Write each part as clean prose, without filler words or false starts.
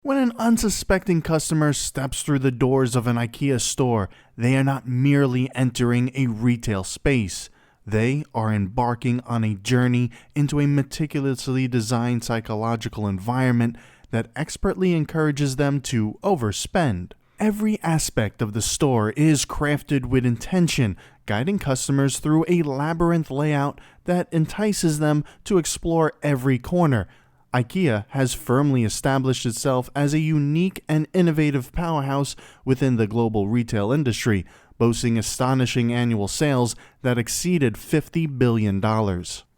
When an unsuspecting customer steps through the doors of an IKEA store, they are not merely entering a retail space. They are embarking on a journey into a meticulously designed psychological environment that expertly encourages them to overspend. Every aspect of the store is crafted with intention, guiding customers through a labyrinth layout that entices them to explore every corner. IKEA has firmly established itself as a unique and innovative powerhouse within the global retail industry, boasting astonishing annual sales that exceeded $50 billion.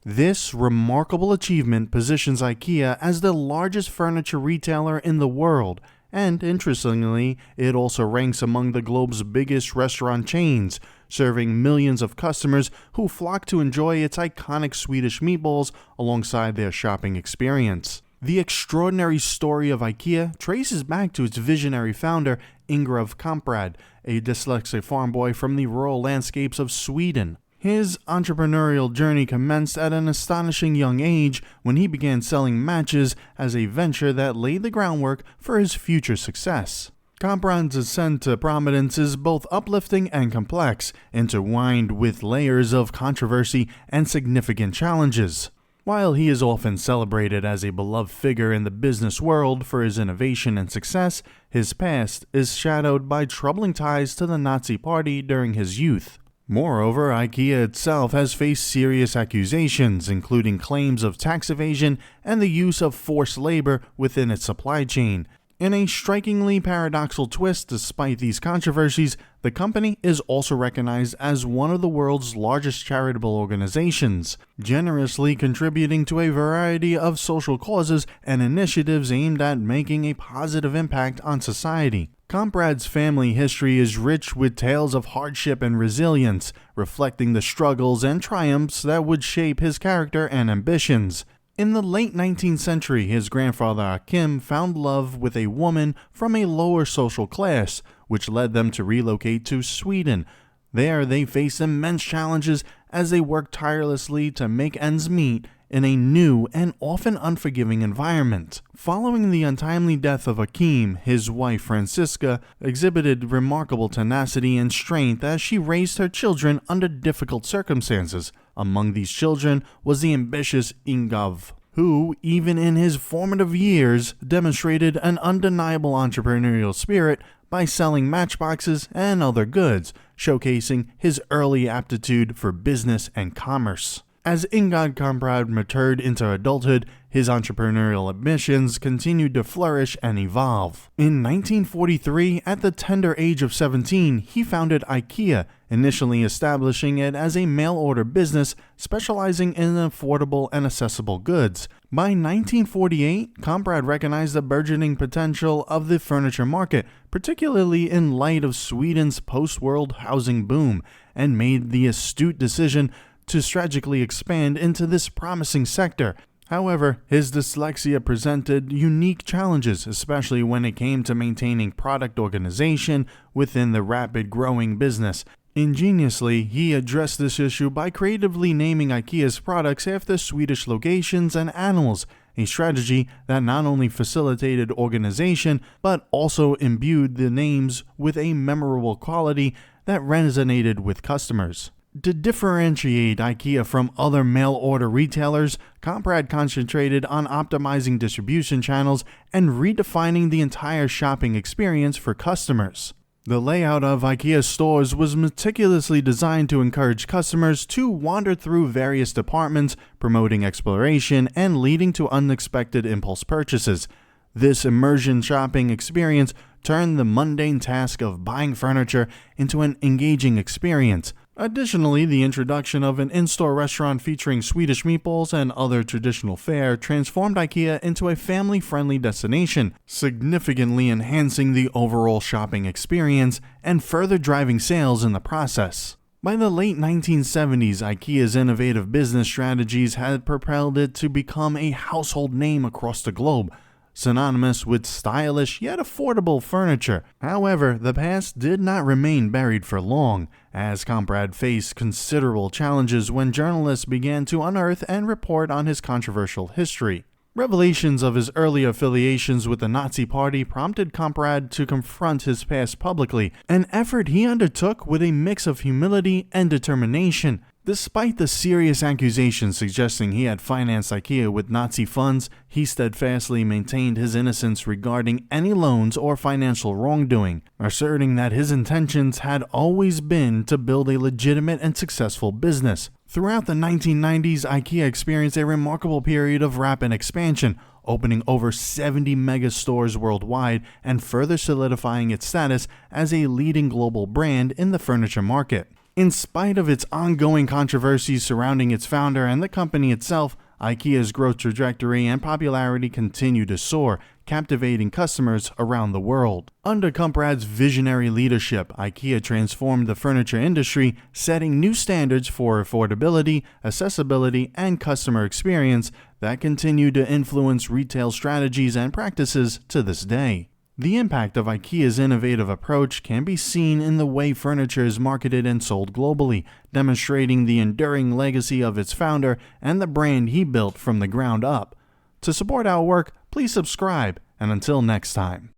This remarkable achievement positions IKEA as the largest furniture retailer in the world, and interestingly, it also ranks among the globe's biggest restaurant chains, serving millions of customers who flock to enjoy its iconic Swedish meatballs alongside their shopping experience. The extraordinary story of IKEA traces back to its visionary founder, Ingvar Kamprad, a dyslexic farm boy from the rural landscapes of Sweden. His entrepreneurial journey commenced at an astonishing young age when he began selling matches as a venture that laid the groundwork for his future success. Kamprad's ascent to prominence is both uplifting and complex, intertwined with layers of controversy and significant challenges. While he is often celebrated as a beloved figure in the business world for his innovation and success, his past is shadowed by troubling ties to the Nazi Party during his youth. Moreover, IKEA itself has faced serious accusations, including claims of tax evasion and the use of forced labor within its supply chain. In a strikingly paradoxical twist, despite these controversies, the company is also recognized as one of the world's largest charitable organizations, generously contributing to a variety of social causes and initiatives aimed at making a positive impact on society. Kamprad's family history is rich with tales of hardship and resilience, reflecting the struggles and triumphs that would shape his character and ambitions. In the late 19th century, his grandfather Akim found love with a woman from a lower social class, which led them to relocate to Sweden. There, they faced immense challenges as they worked tirelessly to make ends meet in a new and often unforgiving environment. Following the untimely death of Akim, his wife Franziska exhibited remarkable tenacity and strength as she raised her children under difficult circumstances. Among these children was the ambitious Ingvar, who, even in his formative years, demonstrated an undeniable entrepreneurial spirit by selling matchboxes and other goods, showcasing his early aptitude for business and commerce. As Ingvar Kamprad matured into adulthood, his entrepreneurial ambitions continued to flourish and evolve. In 1943, at the tender age of 17, he founded IKEA, initially establishing it as a mail-order business specializing in affordable and accessible goods. By 1948, Kamprad recognized the burgeoning potential of the furniture market, particularly in light of Sweden's post-world housing boom, and made the astute decision to strategically expand into this promising sector. However, his dyslexia presented unique challenges, especially when it came to maintaining product organization within the rapid growing business. Ingeniously, he addressed this issue by creatively naming IKEA's products after Swedish locations and animals, a strategy that not only facilitated organization, but also imbued the names with a memorable quality that resonated with customers. To differentiate IKEA from other mail-order retailers, Kamprad concentrated on optimizing distribution channels and redefining the entire shopping experience for customers. The layout of IKEA stores was meticulously designed to encourage customers to wander through various departments, promoting exploration and leading to unexpected impulse purchases. This immersion shopping experience turned the mundane task of buying furniture into an engaging experience. Additionally, the introduction of an in-store restaurant featuring Swedish meatballs and other traditional fare transformed IKEA into a family-friendly destination, significantly enhancing the overall shopping experience and further driving sales in the process. By the late 1970s, IKEA's innovative business strategies had propelled it to become a household name across the globe, synonymous with stylish yet affordable furniture. However, the past did not remain buried for long, as Kamprad faced considerable challenges when journalists began to unearth and report on his controversial history. Revelations of his early affiliations with the Nazi Party prompted Kamprad to confront his past publicly, an effort he undertook with a mix of humility and determination. Despite the serious accusations suggesting he had financed IKEA with Nazi funds, he steadfastly maintained his innocence regarding any loans or financial wrongdoing, asserting that his intentions had always been to build a legitimate and successful business. Throughout the 1990s, IKEA experienced a remarkable period of rapid expansion, opening over 70 mega stores worldwide and further solidifying its status as a leading global brand in the furniture market. In spite of its ongoing controversies surrounding its founder and the company itself, IKEA's growth trajectory and popularity continue to soar, captivating customers around the world. Under Kamprad's visionary leadership, IKEA transformed the furniture industry, setting new standards for affordability, accessibility, and customer experience that continue to influence retail strategies and practices to this day. The impact of IKEA's innovative approach can be seen in the way furniture is marketed and sold globally, demonstrating the enduring legacy of its founder and the brand he built from the ground up. To support our work, please subscribe, and until next time.